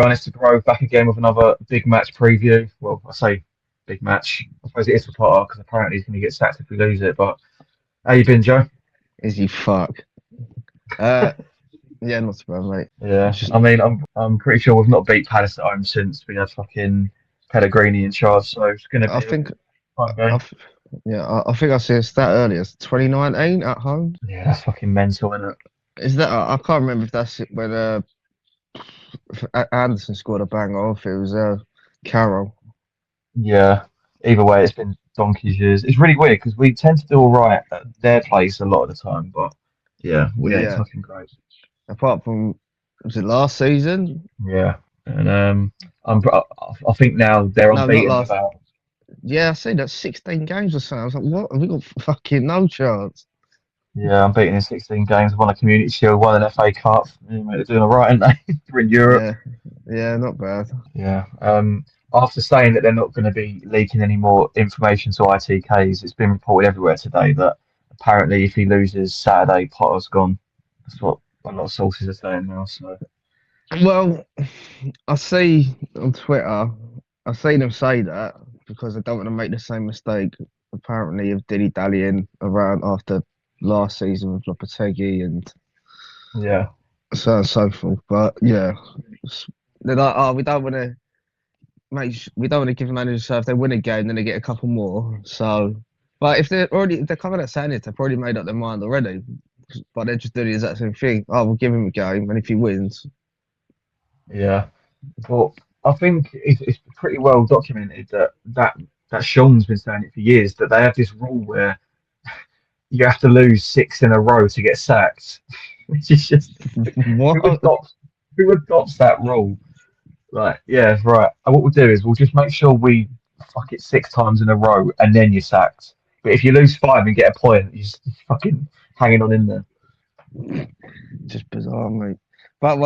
everyone, it's the Grove back again with another big match preview. Well, I say big match. I suppose it is for Potter because apparently he's going to get sacked if we lose it. But how you been, Joe? Is he fuck? Uh, yeah, not so bad, mate. Yeah, Just, I mean, I'm pretty sure we've not beat Palace at home since we had fucking Pellegrini in charge. So it's going to I be a think, fun I, game. f- yeah, I think I see a stat earlier. It's 2019 at home. Yeah, that's fucking mental, isn't it? Is that? I can't remember if that's it when Anderson scored a banger or if it was Carroll. Yeah. Either way, it's been donkey's years. It's really weird because we tend to do all right at their place a lot of the time, but yeah, we ain't Yeah. fucking great. Apart from was it last season? Yeah, and I think now they're No, not unbeaten last. without. Yeah, I see that 16 games or something. I was like, what? Have we got fucking no chance? Yeah, unbeaten in 16 games, won a Community Shield, won an FA Cup. Yeah, mate, they're doing all right, aren't they? They're in Europe. Yeah, yeah, not bad. Yeah. After saying that they're not going to be leaking any more information to ITKs, it's been reported everywhere today that apparently if he loses Saturday, Potter's gone. That's what a lot of sources are saying now. So Well, I see on Twitter, I see them say that because they don't want to make the same mistake, apparently, of dilly dallying around after last season with Lopetegui and yeah, so on and so forth. But yeah, they're like, oh, we don't want to give the managers so if they win a game, then they get a couple more. So, but if they're coming out saying it, they've already made up their mind already. But they're just doing the exact same thing. Oh, we'll give him a game, and if he wins, yeah. But I think it's pretty well documented that Sean's been saying it for years that they have this rule where you have to lose six in a row to get sacked, which is just who what? adopts who adopts that rule? Like, yeah, right. And what we'll do is we'll just make sure we fuck it six times in a row, and then you're sacked. But if you lose five and get a point, you're just fucking hanging on in there. Just bizarre, mate. But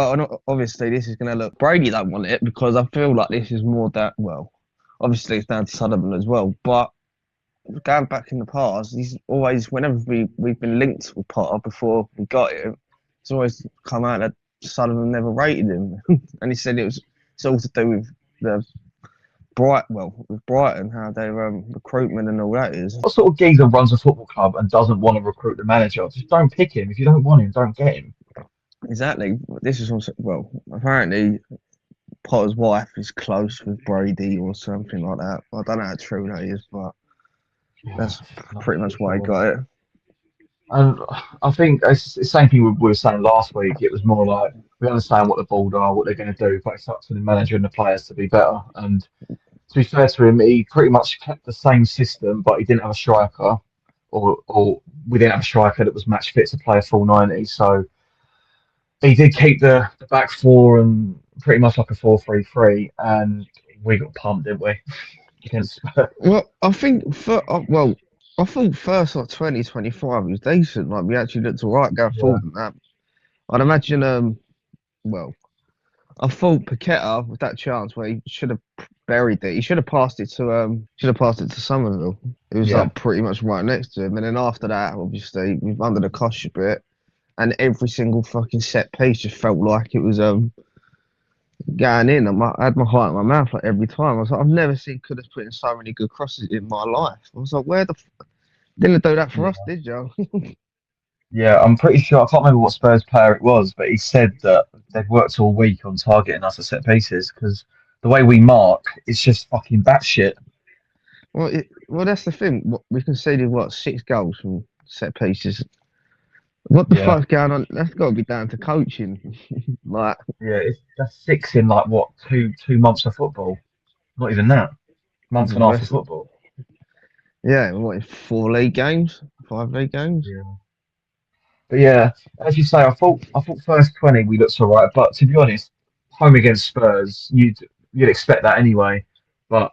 obviously this is going to look. Brady don't want it because I feel like this is more that. Well, obviously it's down to Sullivan as well. But going back in the past, he's always whenever we've been linked with Potter before we got him, it's always come out that Sullivan never rated him, and he said it's all to do with the with Brighton how their recruitment and all that is. What sort of geezer runs a football club and doesn't want to recruit the manager? Just don't pick him. If you don't want him, don't get him. Exactly. This is also apparently Potter's wife is close with Brady or something like that. I don't know how true that is, but that's pretty much why he got it. And I think it's the same thing we were saying last week. It was more like we understand what the board are, what they're going to do, but it's up to the manager and the players to be better. And to be fair to him, he pretty much kept the same system, but he didn't have a striker, or we didn't have a striker that was match fit to play a full 90. So he did keep the back four and pretty much like a 4-3-3, and we got pumped, didn't we? Against Spurs. Well, I think I thought first like 2025 was decent. Like we actually looked alright going forward in that. I'd imagine I thought Paqueta with that chance where he should have buried it. He should have passed it to Somerville. It was Yeah. like pretty much right next to him. And then after that, obviously, we've under the cosh a bit. And every single fucking set piece just felt like it was going in. I had my heart in my mouth like every time. I was like, I've never seen Kudus put in so many good crosses in my life. I was like, where the didn't do that for us, did you? Yeah, I'm pretty sure. I can't remember what Spurs player it was, but he said that they've worked all week on targeting us at set pieces because the way we mark, it's just fucking batshit. Well, that's the thing. We conceded 6 goals from set pieces. What the fuck's going on? That's got to be down to coaching. Like, Yeah, that's six in like what two months of football. Not even that. Month and a half of football. Yeah, what, 4 league games, 5 league games? Yeah. But yeah, as you say, I thought first 20 we looked alright, but to be honest, home against Spurs, you'd expect that anyway. But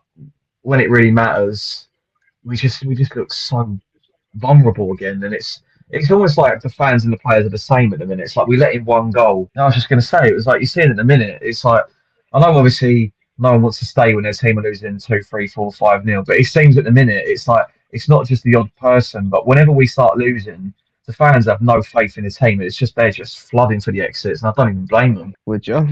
when it really matters, we just look so vulnerable again, and it's almost like the fans and the players are the same at the minute. It's like we let in one goal. I was just going to say, it was like you're seeing at the minute. It's like I know obviously no one wants to stay when their team are losing 2, 3, 4, 5-0, but it seems at the minute it's like it's not just the odd person, but whenever we start losing, the fans have no faith in the team. It's just they're just flooding for the exits, and I don't even blame them. Would you?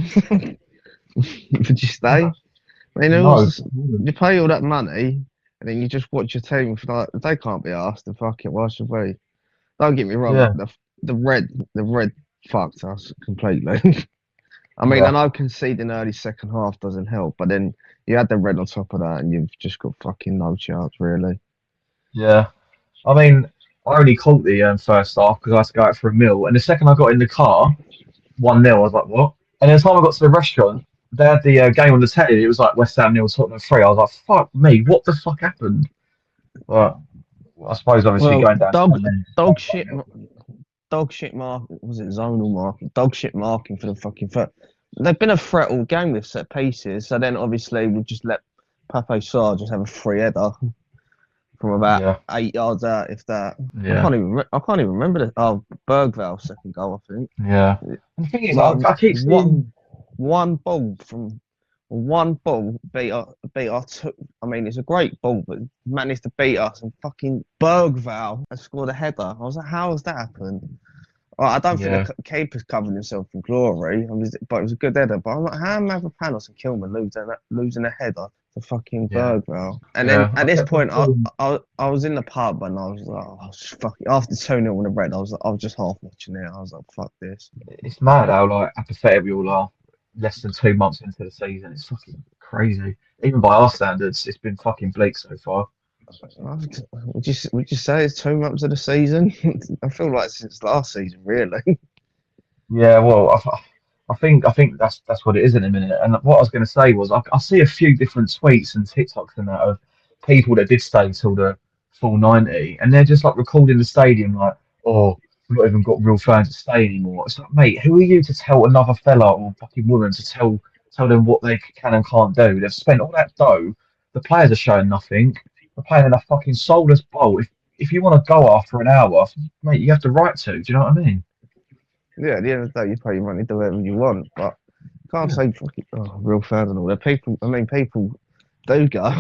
Would you stay? I mean, who No. wants to, you pay all that money and then you just watch your team for like, they can't be asked, then fuck it, why should we? Don't get me wrong, Yeah. the red fucked us completely. I mean, I Yeah. know conceding early second half doesn't help, but then you had the red on top of that and you've just got fucking no chance, really. Yeah. I mean, I only caught the first half because I had to go out for a meal, and the second I got in the car, 1-0. I was like, what? And then the time I got to the restaurant, they had the game on the telly. It was like West Ham 0, Tottenham 3. I was like, fuck me, what the fuck happened? But I suppose obviously Well, going down to dog, 10 dog shit, dog shit mark. Was it zonal marking? Dog shit marking for the fucking foot. They've been a threat all game with set pieces. So then obviously we've just let Pape Sarr just have a free header from about Yeah, 8 yards out, if that. yeah, I can't even remember the. Oh, Bergvall second goal, I think. yeah. And the thing is, Like I keep seeing. one ball from one ball beat our two. I mean, it's a great ball, but managed to beat us and fucking Bergvall and scored a header. I was like, how has that happened? Well, I don't think Yeah, the keeper's covered himself in glory, but it was a good header. But I'm like, how Mavropanos and Kilman losing a header to fucking yeah, Bergvall? And then yeah. at I this kept on point, seeing. I was in the pub and I was like, oh, fucking after 2-0 with the red, I was just half watching it. I was like, fuck this. It's mad how like apathetic we all are. Less than 2 months into the season, it's fucking crazy. Even by our standards, it's been fucking bleak so far. Would you say it's 2 months of the season? I feel like since last season, really. Yeah, well, I think that's what it is in a minute. And what I was going to say was, I see a few different tweets and TikToks and that of people that did stay till the full 90, and they're just like recording the stadium like, oh, we've not even got real fans to stay anymore. It's like, mate, who are you to tell another fella or fucking woman to tell them what they can and can't do? They've spent all that dough. The players are showing nothing. They're playing in a fucking soulless bowl. If you want to go after an hour, mate, you have the right to. Do you know what I mean? Yeah, at the end of the day, you pay your money, do whatever you want, but you can't say fucking real fans and all that. People, I mean, people do go.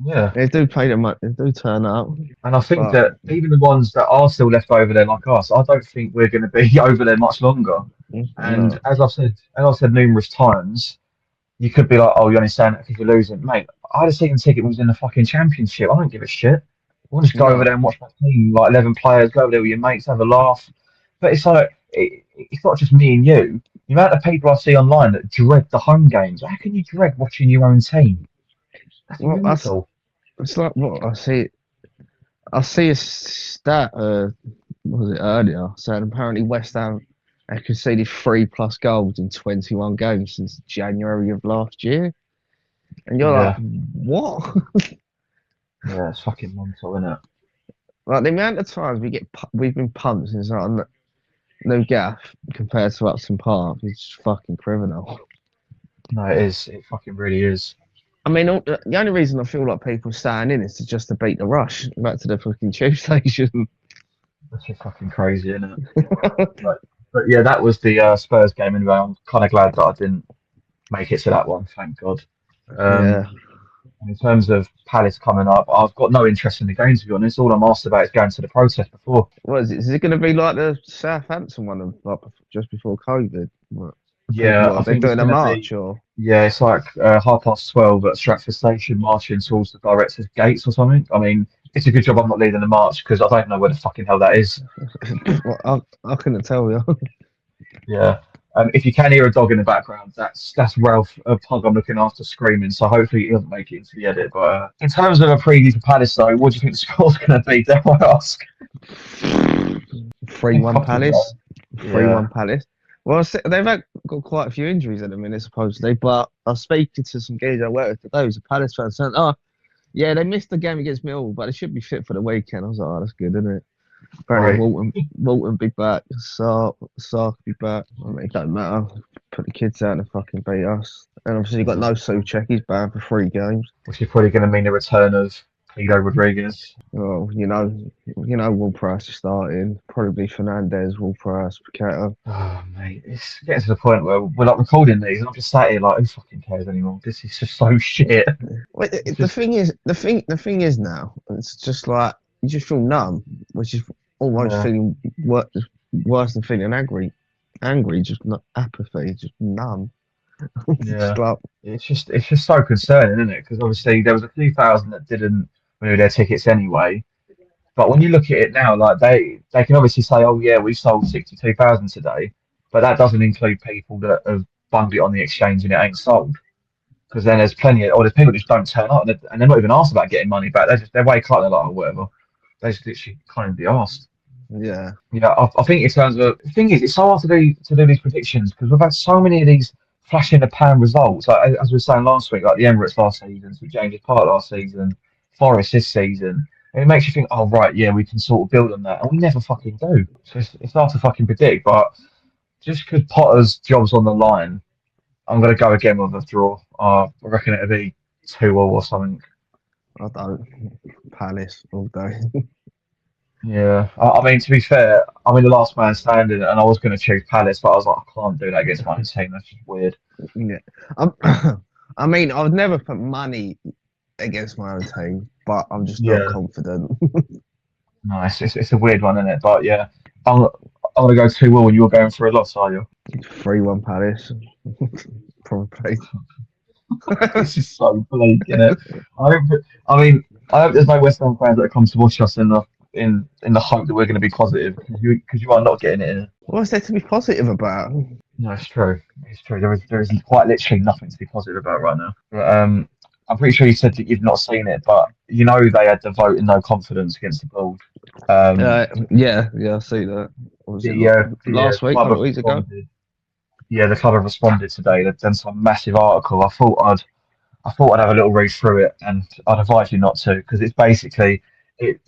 Yeah. They do pay their money. They do turn up, And I think but that even the ones that are still left over there, like us, I don't think we're going to be over there much longer. And no. as I've said numerous times, you could be like, "Oh, you're only saying that because you're losing, mate." I had a season ticket was in the fucking championship. I don't give a shit. I want to just go over No. there and watch my team, like 11 players, go over there with your mates, have a laugh. But it's like it's not just me and you. The amount of people I see online that dread the home games. How can you dread watching your own team? That's Well, mental. it's like what I see. I see a stat. What was it earlier? Saying apparently West Ham have conceded 3+ goals in 21 games since January of last year, and you're like, Yeah, what? yeah, it's fucking mental, isn't it? Like the amount of times we've been pumped since like no gaff compared to Upton Park is fucking criminal. No, it is. It fucking really is. I mean, the only reason I feel like people staying in is just to beat the rush back to the fucking tube station. That's just fucking crazy, isn't it? But yeah, that was the Spurs game anyway. I'm kind of glad that I didn't make it to that one. Thank God. Yeah. Um, in terms of Palace coming up, I've got no interest in the game to be honest. All I'm asked about is going to the protest before. What is it? Is it going to be like the Southampton one of like just before COVID? What, people, Yeah, what I are they think it's doing a going to march be. or? Yeah, it's like 12:30 at Stratford Station, marching towards the director's gates or something. I mean, it's a good job I'm not leading the march because I don't know where the fucking hell that is. I couldn't tell you. Yeah. If you can hear a dog in the background, that's Ralph, a pug I'm looking after, screaming. So hopefully he doesn't make it into the edit. But in terms of a preview for Palace, though, what do you think the score's going to be? Dare I ask? 3-1 Fucking Palace. hell. Yeah. 3-1 Palace. Well, they've got quite a few injuries at the minute, supposedly. But I was speaking to some guys I work with today who's a Palace fan, saying, "Oh, yeah, they missed the game against Millwall, but they should be fit for the weekend." I was like, "Oh, that's good, isn't it?" Apparently, Right. Walton be back. Sark be back. I mean, it don't matter. Put the kids out and fucking beat us. And obviously, you got no Souček. He's banned for 3 games. Which is probably going to mean the return of Pedro Rodriguez. Well, Will Price is starting. Probably Fernandez, Will Price, Paqueta. Oh, mate, it's getting to the point where we're like recording these, and I'm just sat here like, who fucking cares anymore? This is just so shit. Wait, It's the just, thing is, the thing is now, it's just like you just feel numb, which is almost yeah, feeling worse than feeling angry. Angry, just not apathy, just numb. Yeah. Like, It's just so concerning, isn't it? Because obviously there was a few thousand that didn't renew their tickets anyway. But when you look at it now, like they can obviously say, oh yeah, we sold 62,000 today, but that doesn't include people that have bunged it on the exchange and it ain't sold. Because then there's plenty of, or there's people that just don't turn up and they're not even asked about getting money back. They wake up, they're like, oh whatever. They just literally can't even be asked. yeah, Yeah, I think in terms of the thing is, it's so hard to do these predictions because we've had so many of these flash in the pan results. Like, as we were saying last week, like the Emirates last season, St James's Park last season, Forest this season. And it makes you think, oh right, yeah, we can sort of build on that, and we never fucking do. So it's hard to fucking predict. But just because Potter's job's on the line, I'm gonna go again with a draw. I reckon it'll be 2-2 or something. I don't. Palace all day. Yeah, I mean, to be fair, I'm in the last man standing, and I was going to choose Palace, but I was like, I can't do that against my own team. That's just weird. Yeah. I'm, I mean, I would never put money against my own team, but I'm just not Yeah, confident. no, it's a weird one, isn't it? But yeah, I'm I'm gonna go 2-2, and you're going for a loss, are you? 3-1 Palace, probably. This is so bleak, isn't it? I hope, I hope there's no West Ham fans that come to watch us in the hope that we're going to be positive because you are not getting it in. What's there to be positive about? No, it's true. It's true. There is quite literally nothing to be positive about right now. But, I'm pretty sure you said that you've not seen it, but you know they had the vote in no confidence against the Gold. Um, Yeah, I see that. What was it last week, a club couple have of weeks ago? responded. Yeah, the club have responded today. They've done some massive article. I thought I'd have a little read through it, and I'd advise you not to because it's basically it.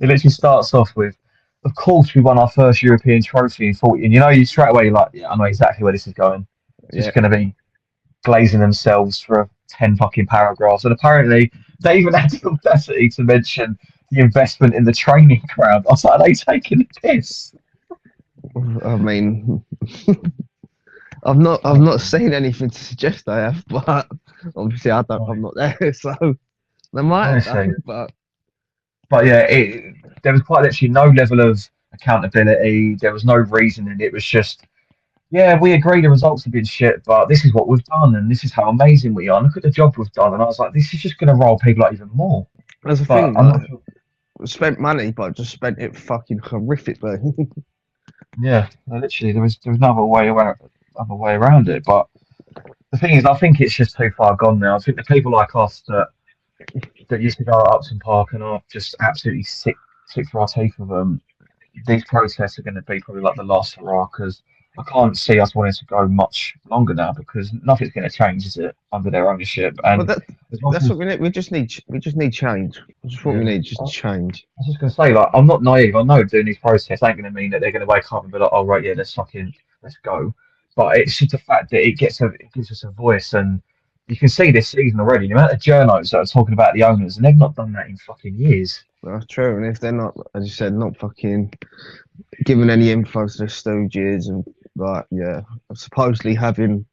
It literally starts off with, "Of course, we won our first European trophy in 40." And you straight away, you're like, "Yeah, I know exactly where this is going. It's Yeah. just going to be glazing themselves for 10 fucking paragraphs." And apparently, they even had the audacity to mention the investment in the training ground. I was like, "Are they taking the piss?" I mean, I've not seen anything to suggest I have, but obviously I'm not there, so they might have Honestly, done, but but yeah, there was quite literally no level of accountability. There was no reasoning. It was just, yeah, we agree the results have been shit, but this is what we've done, and this is how amazing we are. Look at the job we've done, and I was like, this is just going to roll people up even more. that's the But thing. I'm not Like, sure. spent money, but just spent it fucking horrifically. Yeah, literally, there was no other way around it. But the thing is, I think it's just too far gone now. I think the people like us that used to go at Upton Park and are just absolutely sick for our teeth of them. These protests are going to be probably like the last hurrah because I can't see us wanting to go much longer now because nothing's going to change, is it, under their ownership? Well, And as much that's as what we need. We just need change. That's just what we yeah, need. I Just was change. just going to say, like, I'm not naive. I know doing these protests ain't going to mean that they're going to wake up and be like, oh right, yeah, let's go. But it's just the fact that it gives us a voice, and you can see this season already the amount of journalists that are talking about the owners, and they've not done that in fucking years. That's true. And if they're not, as you said, not fucking giving any info to the stooges and like, yeah, supposedly having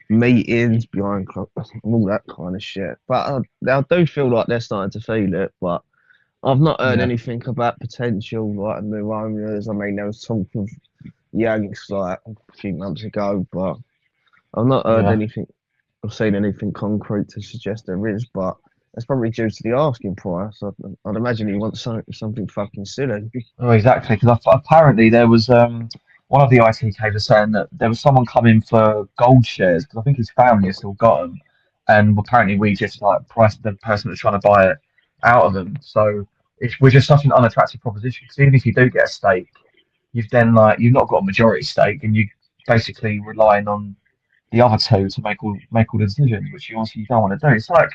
meetings behind clubs and all that kind of shit. But I do feel like they're starting to feel it. But I've not heard Yeah, anything about potential like new owners. I mean, there was talk of Yanks like a few months ago, but I've not heard yeah. anything or seen anything concrete to suggest there is. But that's probably due to the asking price. I'd imagine he wants something fucking silly. Oh, exactly. Because apparently there was one of the ITK was saying that there was someone coming for gold shares because I think his family has still got them, and apparently we just like priced the person that's trying to buy it out of them. So we're just such an unattractive proposition. Because even if you do get a stake, you've not got a majority stake, and you basically relying on the other two to make all the decisions, which you obviously don't want to do. It's like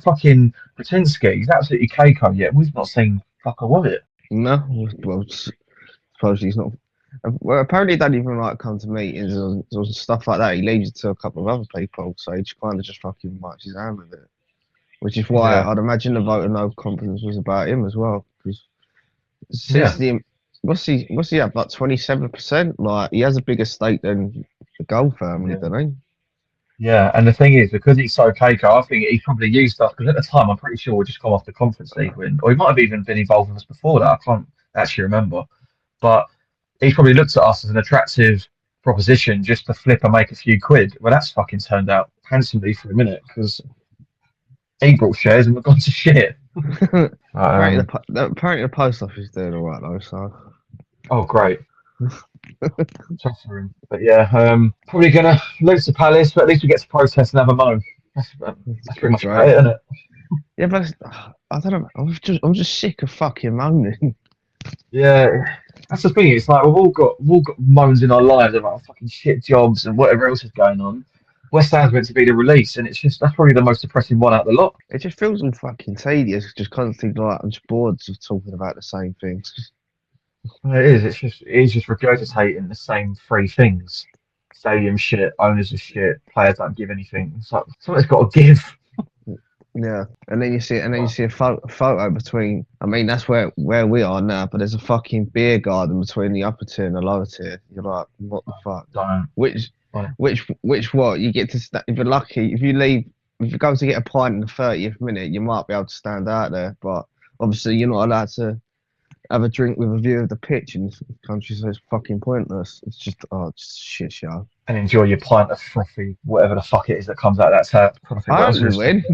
fucking Brzezinski. He's absolutely Keiko, yet we've not seen fuck all of it. No, well, suppose he's not. Well, apparently, he don't even like come to meetings or stuff like that. He leaves it to a couple of other people, so he just kind of just fucking wipes his hand with it. Which is why Yeah, I'd imagine the vote of no confidence was about him as well. Because since yeah, the what's he have like 27%? Like he has a bigger stake than the Gold family, yeah, doesn't he? yeah. And the thing is, because he's so Keiko, I think he probably used us because at the time I'm pretty sure we just come off the Conference League win, or he might have even been involved with us before that. I can't actually remember, but he probably looked at us as an attractive proposition just to flip and make a few quid. Well, that's fucking turned out handsomely for a minute because he brought shares and we've gone to shit. apparently, apparently the post office is doing alright though, so. Oh, great. Tough for him. But yeah, probably going to lose to Palace, but at least we get to protest and have a moan. That's pretty much about it, isn't it? Yeah, but I don't know. I'm just sick of fucking moaning. Yeah, that's the thing. It's like we've all got moans in our lives about fucking shit jobs and whatever else is going on. West Ham's meant to be the release, and that's probably the most depressing one out of the lot. It just feels all fucking tedious. Just constantly like I'm just bored of talking about the same things. It is. It is just regurgitating the same three things: stadium shit, owners are shit, players don't give anything. It's like something's got to give. Yeah, and then you see a photo between. I mean, that's where we are now. But there's a fucking beer garden between the upper tier and the lower tier. You're like, what the fuck? Don't. Which what you get to? If you're lucky, if you go to get a pint in the 30th minute, you might be able to stand out there. But obviously, you're not allowed to have a drink with a view of the pitch in this country, so it's fucking pointless. It's just just shit show. And enjoy your pint of frothy, whatever the fuck it is that comes out of that tap. I hope we win.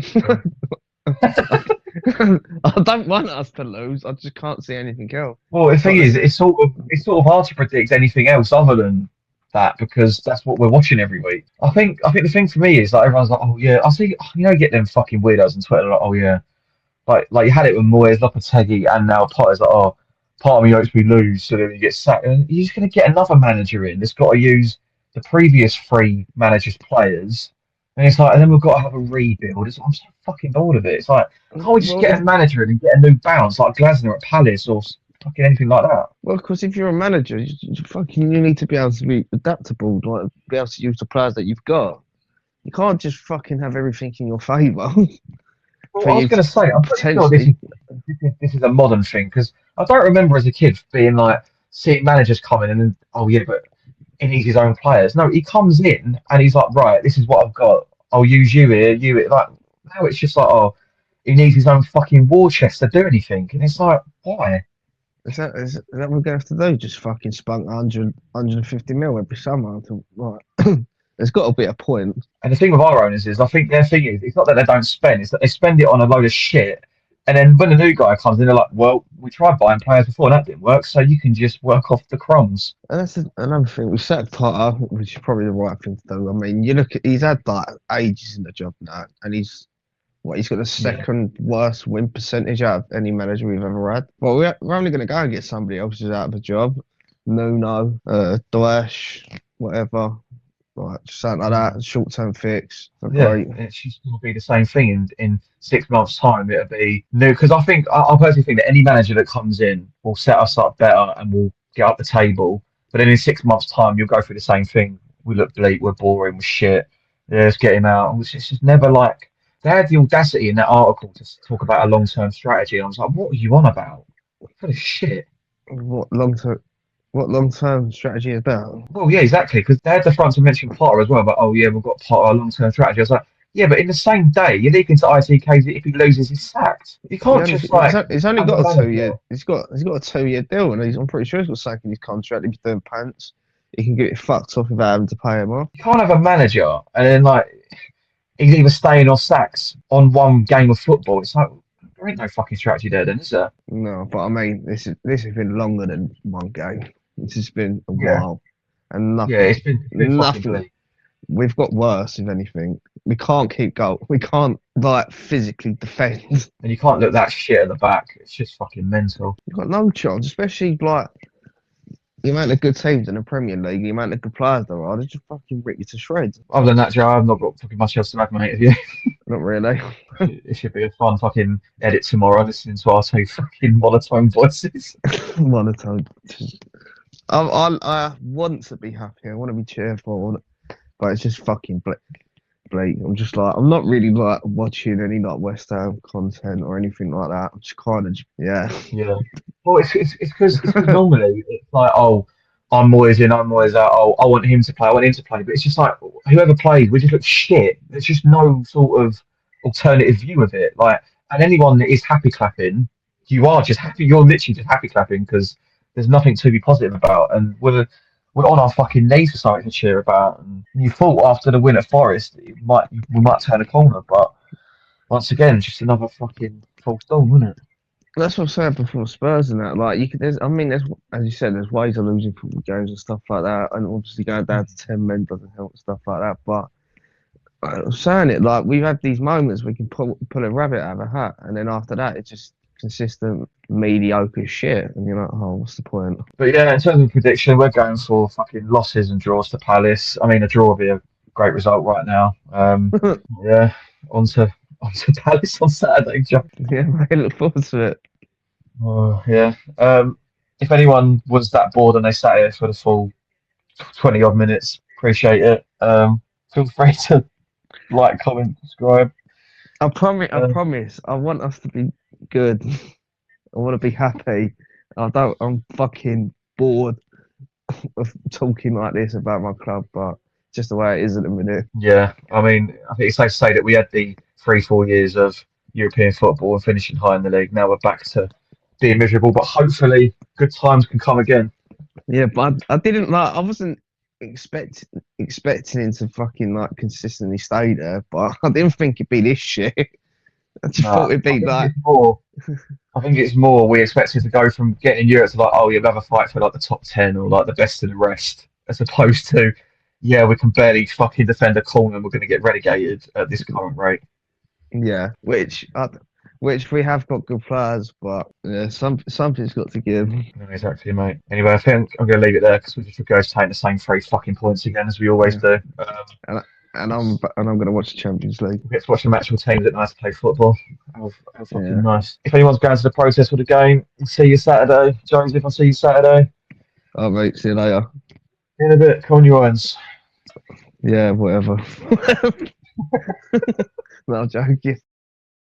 I don't want us to lose. I just can't see anything else. Well, the thing is, it's sort of hard to predict anything else other than that because that's what we're watching every week. I think the thing for me is like everyone's like, oh yeah, I see, you know, get them fucking weirdos on Twitter like, oh yeah, like you had it with Moyes, Lopetegui, and now Potter's like, oh, part of me hopes we lose, so then you get sacked. And you're just going to get another manager in that's got to use the previous three managers' players, and it's like, and then we've got to have a rebuild. I'm so fucking bored of it. It's like, can't we just get a manager in and get a new bounce like Glasner at Palace or fucking anything like that? Well, because if you're a manager, you need to be able to be adaptable, like be able to use the players that you've got. You can't just fucking have everything in your favour. Well, I was going to say, I'm pretty sure this is a modern thing because I don't remember as a kid being like seeing managers come in and then, oh yeah, but he needs his own players. No, he comes in and he's like, right, this is what I've got. I'll use you here, you it. Like now it's just like, oh, he needs his own fucking war chest to do anything, and it's like, why? Is that what we're gonna have to do? Just fucking spunk 150 mil every summer? Right. There's got to be a point. And the thing with our owners is, I think their thing is, it's not that they don't spend, it's that they spend it on a load of shit. And then when the new guy comes in, they're like, well, we tried buying players before and that didn't work, so you can just work off the crumbs. And that's another thing. We sacked Potter, which is probably the right thing to do. I mean, you look at, he's had like ages in the job now, and he's got the second worst win percentage out of any manager we've ever had. Well, we're only going to go and get somebody else who's out of a job. Nuno, Daesh, whatever. Like something like that, short-term fix. Great. It's just going to be the same thing in 6 months' time. It'll be new because I personally think that any manager that comes in will set us up better and will get up the table. But then in 6 months' time, you'll go through the same thing. We look bleak, we're boring, we're shit. Yeah, let's get him out. It's just never like they had the audacity in that article to talk about a long-term strategy. And I was like, what are you on about? What a shit. What long-term strategy is about? Well, yeah, exactly. Because they had the front to mention Potter as well. But oh yeah, we've got Potter, a long-term strategy. I was like, yeah, but in the same day, you're leaking to ITK if he loses, he's sacked. You can't he's only got a 2 year. He's got a 2-year deal, and I'm pretty sure he's got sacked in his contract. If he's doing pants, he can get it fucked off without having to pay him off. You can't have a manager and then like he's either staying or sacked on one game of football. It's like there ain't no fucking strategy there, then, is there? No, but I mean, this has been longer than one game. This has been a while, and nothing. Yeah, it's been nothing. We've got worse, if anything. We can't keep going. We can't like physically defend. And you can't look that shit at the back. It's just fucking mental. You've got no chance, especially like the amount of good teams in the Premier League, the amount of good players there are. They just fucking rip you to shreds. Other than that, Joe, I've not got fucking much else to add, mate. Have you? Not really. It should be a fun fucking edit tomorrow, listening to our two fucking monotone voices. Monotone. I want to be happy. I want to be cheerful, but it's just fucking bleak. I'm just like, I'm not really like watching any like West Ham content or anything like that. I'm just kind of yeah. Well, it's because normally it's like, oh, I'm Moyes in, I'm Moyes out. Oh, I want him to play, but it's just like whoever plays, we just look shit. There's just no sort of alternative view of it. Like, and anyone that is happy clapping, you are just happy. You're literally just happy clapping because there's nothing to be positive about. And we're on our fucking knees for something to cheer about. And you thought after the win at Forest, we might turn a corner, but once again, just another fucking false dawn, wasn't it? That's what I said before Spurs and that. Like you could, there's as you said, there's ways of losing football games and stuff like that, and obviously going down to 10 men doesn't help and stuff like that. But I'm saying it like we've had these moments we can pull a rabbit out of a hat, and then after that it's just consistent mediocre shit, and you're like, oh, what's the point? But yeah, in terms of prediction, we're going for fucking losses and draws to Palace. I mean, a draw would be a great result right now. Yeah, on to Palace on Saturday, Joe. Yeah, mate, look forward to it. Oh, yeah. If anyone was that bored and they sat here for the full 20 odd minutes, appreciate it. Feel free to like, comment, subscribe. I promise. I Um, promise. I want us to be good. I want to be happy. I'm fucking bored of talking like this about my club, but just the way it is at the minute. yeah, I mean, I think it's safe to say that we had the 3-4 years of European football and finishing high in the league. Now we're back to being miserable, but hopefully good times can come again. Yeah, but I didn't like. I wasn't expecting him to fucking like consistently stay there, but I didn't think it'd be this shit. I just Nah, thought it'd be like. I think it's more we expected to go from getting in Europe to like, oh, you'll have a fight for like the top 10 or like the best of the rest, as opposed to, yeah, we can barely fucking defend a corner and we're going to get relegated at this current rate. Yeah, which we have got good players, but yeah, something's got to give. No, exactly, mate. Anyway, I think I'm going to leave it there because we just regurgitating the same 3 fucking points again as we always do. And I'm gonna watch the Champions League. We get to watch some actual teams that know how to play football. How fucking Yeah. nice. If anyone's going to the protest for the game, see you Saturday. Jones, if I see you Saturday, Oh mate, see you later. in a bit, come on your ends. Yeah, whatever. No, I'm joking.